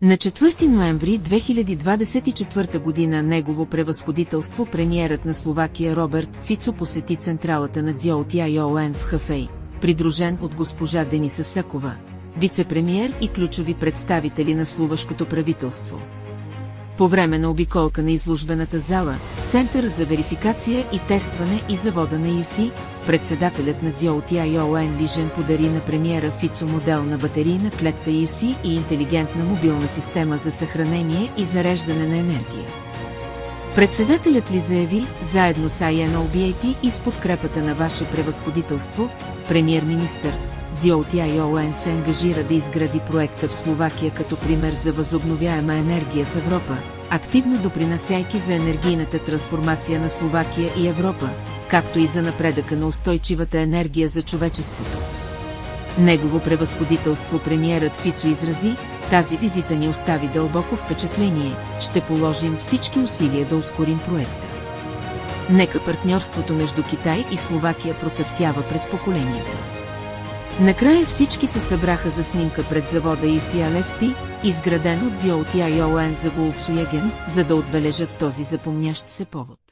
На 4 ноември 2024 година негово превъзходителство премиерът на Словакия Роберт Фицо посети централата на ДЮОТИОН в Хафей, придружен от госпожа Дениса Съкова, вице-премиер и ключови представители на словашкото правителство. По време на обиколка на изложбената зала, Център за верификация и тестване и завода на ЮСИ, председателят на ДЮОТИОН Лижен подари на премиера Фицо модел на батерийна клетка ЮСИ и интелигентна мобилна система за съхранение и зареждане на енергия. Председателят ли заяви, заедно с INOBAT и с подкрепата на Ваше превъзходителство, премиер-министър, ДЮОТИОН се ангажира да изгради проекта в Словакия като пример за възобновяема енергия в Европа, активно допринасяйки за енергийната трансформация на Словакия и Европа, както и за напредъка на устойчивата енергия за човечеството. Негово превъзходителство премиерът Фицо изрази, тази визита ни остави дълбоко впечатление, ще положим всички усилия да ускорим проекта. Нека партньорството между Китай и Словакия процъфтява през поколенията. Накрая всички се събраха за снимка пред завода UCLFP, изграден от ДЮОТИОН за Volkswagen, за да отбележат този запомнящ се повод.